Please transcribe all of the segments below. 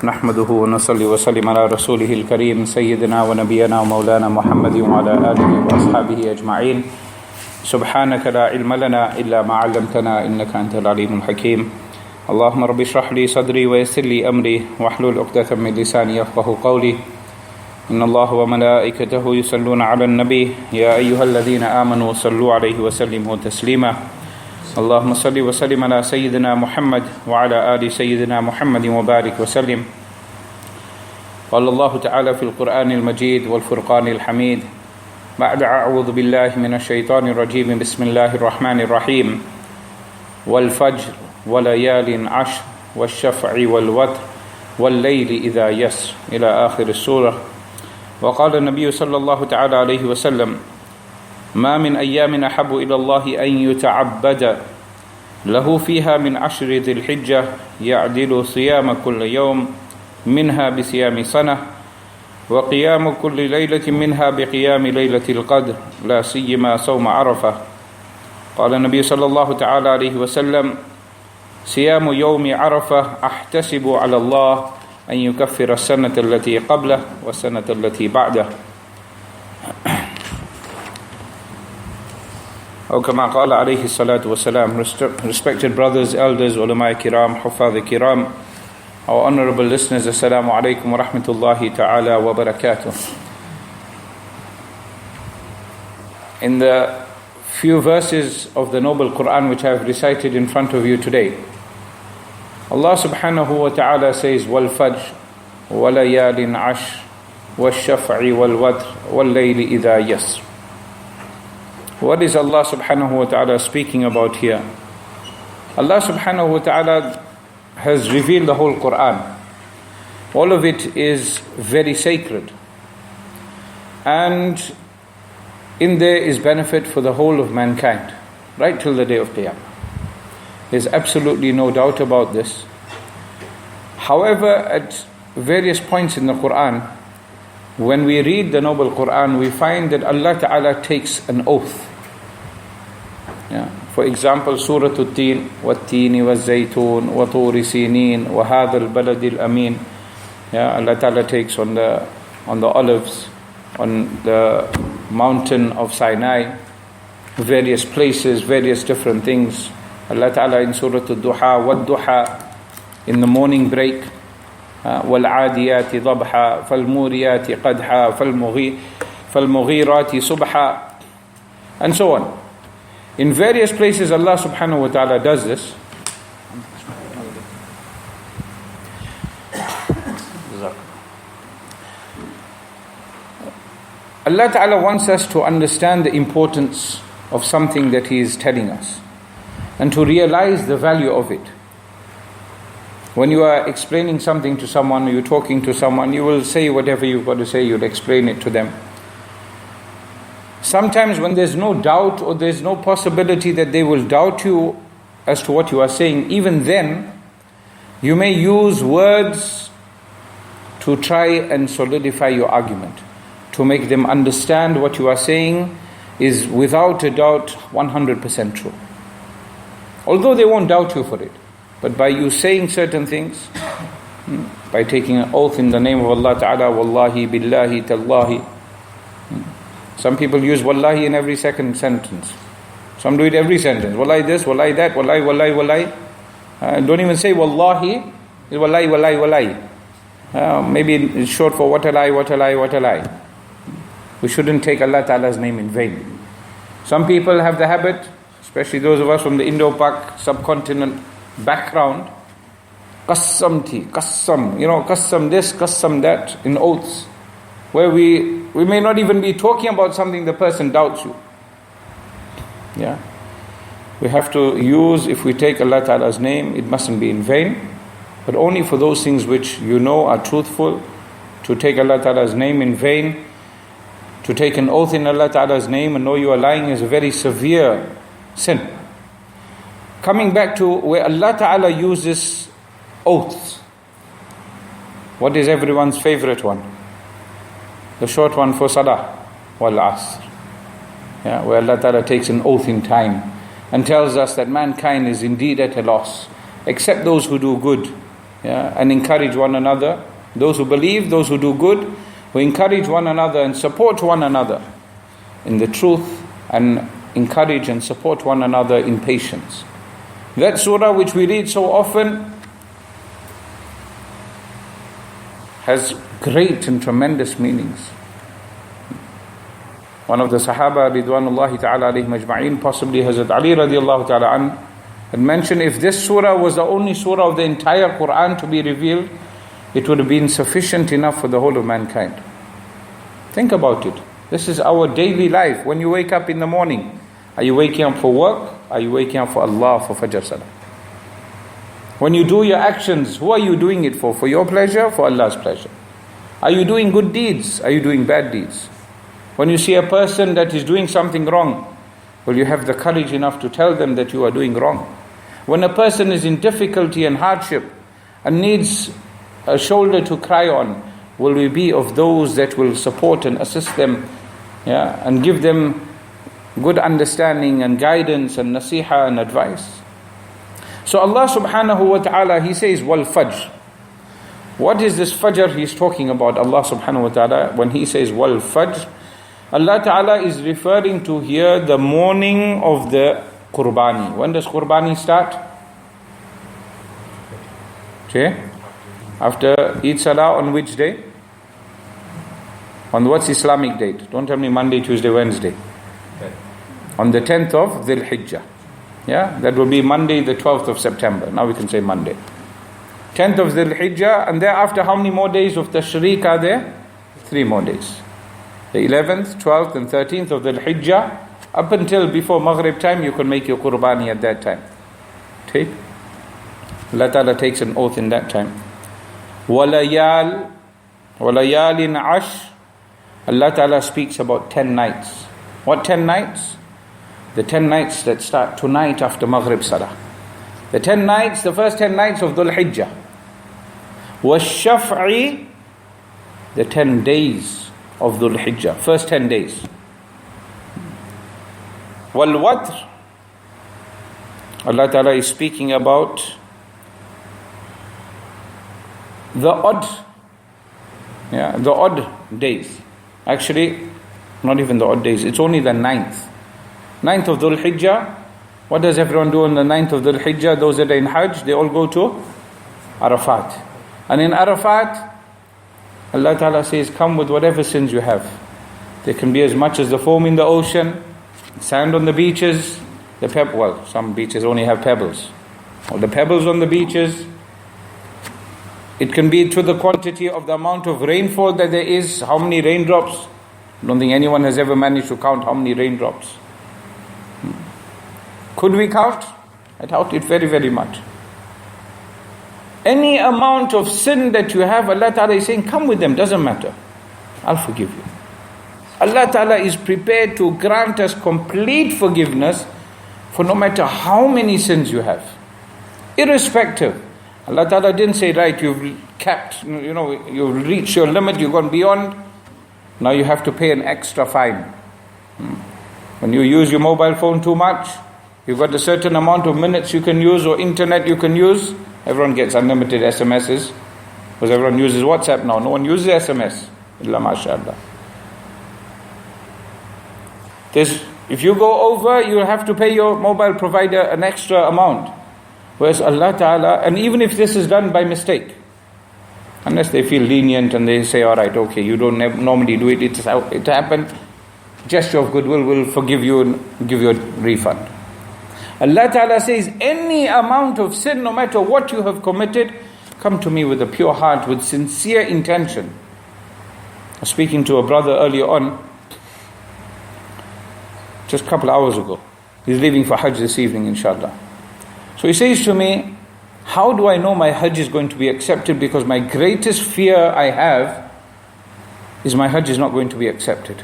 نحمده ونصلي وسلم على رسوله الكريم سيدنا ونبينا ومولانا محمد وعلى آله وأصحابه أجمعين. سبحانك لا علم لنا إلا ما علمتنا إنك أنت العليم الحكيم. اللهم رب اشرح لي صدري ويسر لي أمري واحلل عقدة من لساني يفقهوا قولي. إن الله وملائكته يصلون على النبي يا أيها الذين آمنوا صلوا عليه وسلموا تسليما. اللهم صل وسلم على سيدنا محمد وعلى آل سيدنا محمد وبارك وسلم. قال الله تعالى في القرآن المجيد والفرقان الحميد بعد أعوذ بالله من الشيطان الرجيم بسم الله الرحمن الرحيم والفجر وليال عشر والشفع والوتر والليل إذا يسر إلى آخر السورة. وقال النبي صلى الله تعالى عليه وسلم ما من أيام أحب إلى الله أن يتعبد له فيها من عشر ذي الحجة يعدل صيام كل يوم منها بصيام سنة وقيام كل ليلة منها بقيام ليلة القدر لا سيما صوم عرفة. قال النبي صلى الله تعالى عليه وسلم صيام يوم عرفة أحتسب على الله أن يكفر السنة التي قبله والسنة التي بعده. كما قال عليه الصلاة والسلام. Respected brothers, elders, ulama kiram, huffaz kiram, our honorable listeners, assalamu alaikum wa rahmatullahi ta'ala wa barakatuh. In the few verses of the noble Quran which I have recited in front of you today, Allah subhanahu wa ta'ala says wal fajr wa layalin ashr wal shaf'i wal watr wal layli idha yasr. What is Allah subhanahu wa ta'ala speaking about here? Allah subhanahu wa ta'ala has revealed the whole Quran. All of it is very sacred. And in there is benefit for the whole of mankind, right till the day of Qiyamah. There's absolutely no doubt about this. However, at various points in the Quran, when we read the noble Quran, we find that Allah Ta'ala takes an oath. For example, Surah At-Teen, وَالتِّينِ وَالزَّيْتُونِ وَطُورِ سِينِينَ وَهَذَا الْبَلَدِ الْأَمِينَ. Allah Ta'ala takes on the olives, on the mountain of Sinai, various places, various different things. Allah Ta'ala in Surah Ad-Duha, وَالدُّحَى, in the morning break, وَالْعَادِيَاتِ ضَبْحًا فَالْمُورِيَاتِ قَدْحًا فَالْمُغِيرَاتِ صُبْحًا, and so on. In various places Allah subhanahu wa ta'ala does this. Allah ta'ala wants us to understand the importance of something that He is telling us and to realize the value of it. When you are explaining something to someone, or you're talking to someone, you will say whatever you've got to say, you'll explain it to them. Sometimes when there's no doubt or there's no possibility that they will doubt you as to what you are saying, even then, you may use words to try and solidify your argument, to make them understand what you are saying is without a doubt 100% true. Although they won't doubt you for it, but by you saying certain things, by taking an oath in the name of Allah Ta'ala, Wallahi, Billahi, Tallahi. Some people use Wallahi in every second sentence. Some do it every sentence. Wallahi this, Wallahi that, Wallahi, Wallahi, Wallahi. Don't even say Wallahi, it's Wallahi, Wallahi, Wallahi. Maybe it's short for what a lie, what a lie, what a lie. We shouldn't take Allah Ta'ala's name in vain. Some people have the habit, especially those of us from the Indo-Pak subcontinent background, Qassamti, Qassam, Qassam this, Qassam that, in oaths, where we may not even be talking about something the person doubts you. We have to use, if we take Allah Ta'ala's name, it mustn't be in vain, but only for those things which you know are truthful. To take Allah Ta'ala's name in vain, to take an oath in Allah Ta'ala's name and know you are lying, is a very severe sin. Coming back to where Allah Ta'ala uses oaths, what is everyone's favorite one? The short one for Salah, wal Asr. Where Allah Ta'ala takes an oath in time and tells us that mankind is indeed at a loss, except those who do good. and encourage one another. Those who believe, those who do good, we encourage one another and support one another in the truth, and encourage and support one another in patience. That surah which we read so often has great and tremendous meanings. One of the Sahaba Ridwanullahi ta'ala alayhim ajma'in, possibly Hazrat Ali radiallahu ta'ala an, had mentioned, if this surah was the only surah of the entire Quran to be revealed, it would have been sufficient enough for the whole of mankind. Think about it. This is our daily life. When you wake up in the morning, are you waking up for work? Are you waking up for Allah, for Fajr Salah? When you do your actions, who are you doing it for? For your pleasure, for Allah's pleasure? Are you doing good deeds? Are you doing bad deeds? When you see a person that is doing something wrong, will you have the courage enough to tell them that you are doing wrong? When a person is in difficulty and hardship and needs a shoulder to cry on, will we be of those that will support and assist them, and give them good understanding and guidance and nasiha and advice? So Allah subhanahu wa ta'ala, He says, wal fajr. What is this fajr He's talking about? Allah subhanahu wa ta'ala, when He says wal fajr, Allah ta'ala is referring to here the morning of the Qurbani. When does Qurbani start? Okay. After Eid Salah, on which day? On what's Islamic date? Don't tell me Monday, Tuesday, Wednesday. On the 10th of Dhul Hijjah. That will be Monday the 12th of September. Now we can say Monday. 10th of Dhul Hijjah, and thereafter how many more days of Tashriq are there? 3 more days. The 11th, 12th and 13th of Dhul Hijjah, up until before Maghrib time, you can make your Qurbani at that time. Okay? Allah Ta'ala takes an oath in that time. وَلَيَالٍ عَشْرٍ. Allah Ta'ala speaks about 10 nights. What 10 nights? The 10 nights that start tonight after Maghrib Salah. The 10 nights, the first 10 nights of Dhul Hijjah. وَالشَّفْعِ. The 10 days of Dhul Hijjah. First 10 days. وَالْوَتْرِ. Allah Ta'ala is speaking about the odd days. Actually, not even the odd days. It's only the 9th. 9th of Dhul Hijjah. What does everyone do on the 9th of Dhul Hijjah? Those that are in Hajj, they all go to Arafat. And in Arafat, Allah Ta'ala says, come with whatever sins you have. There can be as much as the foam in the ocean, sand on the beaches, some beaches only have pebbles. Or the pebbles on the beaches. It can be to the quantity of the amount of rainfall that there is. How many raindrops? I don't think anyone has ever managed to count how many raindrops. Could we count? I doubt it very, very much. Any amount of sin that you have, Allah Ta'ala is saying, come with them, doesn't matter. I'll forgive you. Allah Ta'ala is prepared to grant us complete forgiveness for no matter how many sins you have. Irrespective. Allah Ta'ala didn't say, right, you've capped, you've reached your limit, you've gone beyond. Now you have to pay an extra fine. When you use your mobile phone too much, you've got a certain amount of minutes you can use or internet you can use. Everyone gets unlimited SMSs because everyone uses WhatsApp now. No one uses SMS. Illa mashallah. If you go over, you have to pay your mobile provider an extra amount. Whereas Allah Ta'ala, and even if this is done by mistake, unless they feel lenient and they say, alright, okay, you don't normally do it, it happened, gesture of goodwill will forgive you and give you a refund. Allah Ta'ala says, any amount of sin, no matter what you have committed, come to me with a pure heart, with sincere intention. I was speaking to a brother earlier on, just a couple of hours ago. He's leaving for Hajj this evening, inshallah. So he says to me, how do I know my Hajj is going to be accepted? Because my greatest fear I have is my Hajj is not going to be accepted.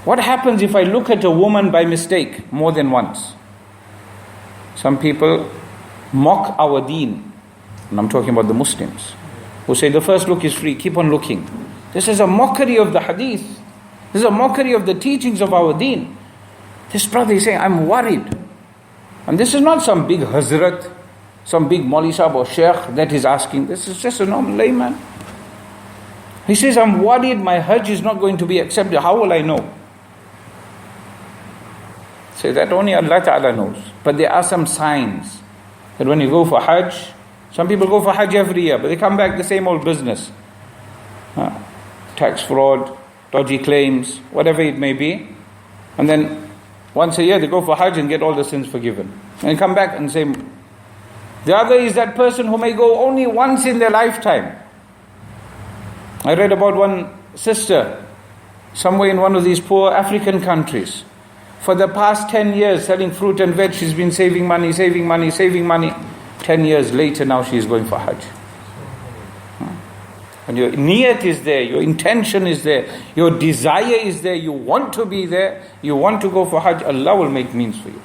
What happens if I look at a woman by mistake more than once? Some people mock our deen. And I'm talking about the Muslims, who say the first look is free, keep on looking. This is a mockery of the hadith. This is a mockery of the teachings of our deen. This brother is saying, I'm worried. And this is not some big hazrat, some big Mauli Sahib or Sheikh that is asking. This is just a normal layman. He says, I'm worried my Hajj is not going to be accepted. How will I know? Say that only Allah Ta'ala knows. But there are some signs that when you go for Hajj, some people go for Hajj every year, but they come back the same old business. Tax fraud, dodgy claims, whatever it may be. And then once a year they go for Hajj and get all the sins forgiven. And come back and say, the other is that person who may go only once in their lifetime. I read about one sister, somewhere in one of these poor African countries. For the past 10 years selling fruit and veg, she's been saving money. 10 years later now she is going for Hajj. And your niyat is there, your intention is there, your desire is there, you want to be there, you want to go for Hajj, Allah will make means for you.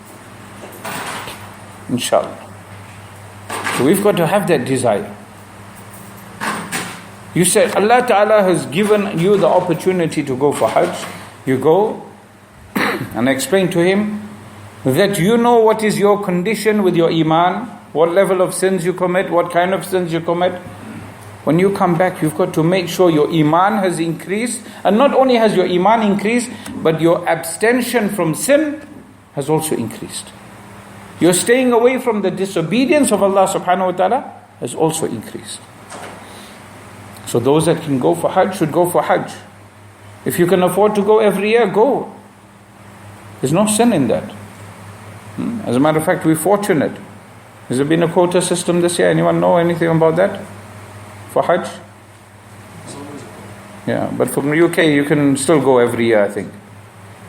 Inshallah. So we've got to have that desire. You said Allah Ta'ala has given you the opportunity to go for Hajj. You go and explain to him that you know what is your condition with your iman, what level of sins you commit, what kind of sins you commit. When you come back, you've got to make sure your iman has increased. And not only has your iman increased, but your abstention from sin has also increased. Your staying away from the disobedience of Allah subhanahu wa ta'ala has also increased. So those that can go for Hajj should go for Hajj. If you can afford to go every year, go. There's no sin in that. As a matter of fact, we're fortunate. Has there been a quota system this year? Anyone know anything about that? For Hajj? Yeah, but from the UK you can still go every year, I think.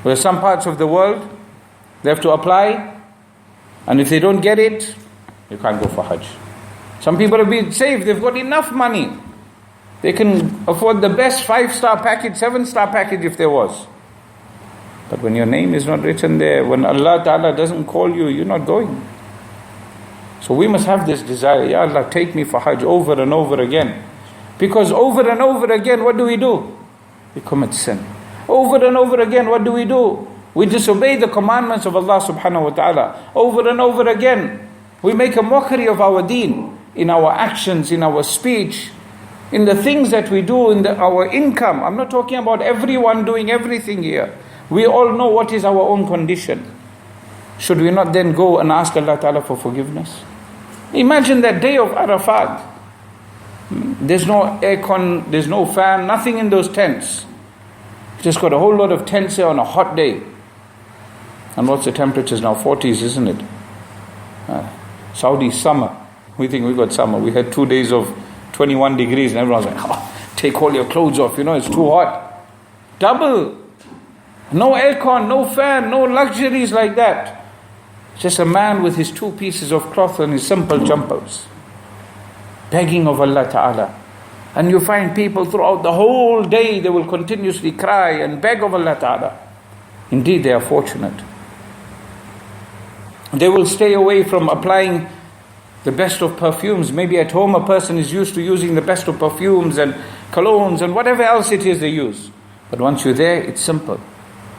Where some parts of the world, they have to apply, and if they don't get it, you can't go for Hajj. Some people have been saved, they've got enough money. They can afford the best 5-star package, 7-star package if there was. But when your name is not written there, when Allah Ta'ala doesn't call you, you're not going. So we must have this desire, Ya Allah, take me for Hajj over and over again. Because over and over again, what do? We commit sin. Over and over again, what do? We disobey the commandments of Allah subhanahu wa ta'ala. Over and over again, we make a mockery of our deen, in our actions, in our speech, in the things that we do, in our income. I'm not talking about everyone doing everything here. We all know what is our own condition. Should we not then go and ask Allah Ta'ala for forgiveness? Imagine that day of Arafat. There's no aircon, there's no fan, nothing in those tents. Just got a whole lot of tents here on a hot day. And what's the temperatures now? 40s, isn't it? Saudi summer. We think we got summer. We had 2 days of 21 degrees and everyone's like, take all your clothes off, it's too hot. Double. No aircon, no fan, no luxuries like that. Just a man with his 2 pieces of cloth and his simple jumpers, begging of Allah Ta'ala. And you find people throughout the whole day, they will continuously cry and beg of Allah Ta'ala. Indeed, they are fortunate. They will stay away from applying the best of perfumes. Maybe at home a person is used to using the best of perfumes and colognes and whatever else it is they use. But once you're there, it's simple.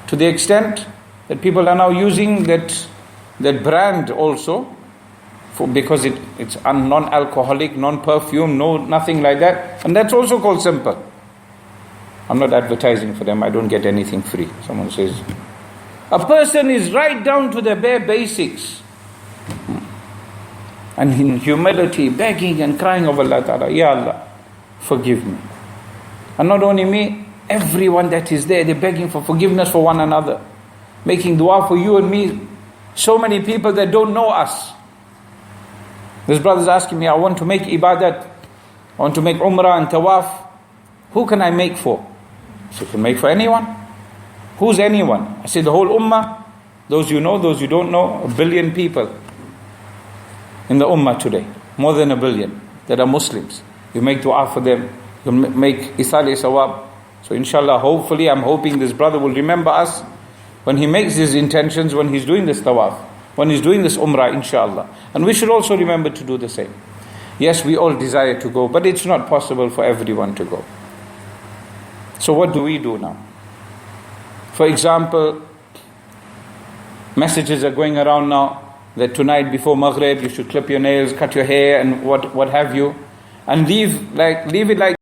To the extent that people are now using that brand also, because it's non-alcoholic, non-perfume, nothing like that. And that's also called simple. I'm not advertising for them, I don't get anything free. Someone says, a person is right down to the bare basics. And in humility, begging and crying of Allah Ta'ala, Ya Allah, forgive me. And not only me, everyone that is there, they're begging for forgiveness for one another. Making dua for you and me. So many people that don't know us. This brother's asking me, I want to make ibadat. I want to make umrah and tawaf. Who can I make for? So you can make for anyone. Who's anyone? I said the whole ummah. Those you know, those you don't know. 1 billion people in the ummah today. More than 1 billion that are Muslims. You make dua for them. You make isali sawab. So inshallah, hopefully, I'm hoping this brother will remember us when he makes his intentions, when he's doing this tawaf, when he's doing this umrah, inshallah. And we should also remember to do the same. Yes, we all desire to go, but it's not possible for everyone to go. So what do we do now? For example, messages are going around now that tonight before Maghrib you should clip your nails, cut your hair and what have you, and leave it like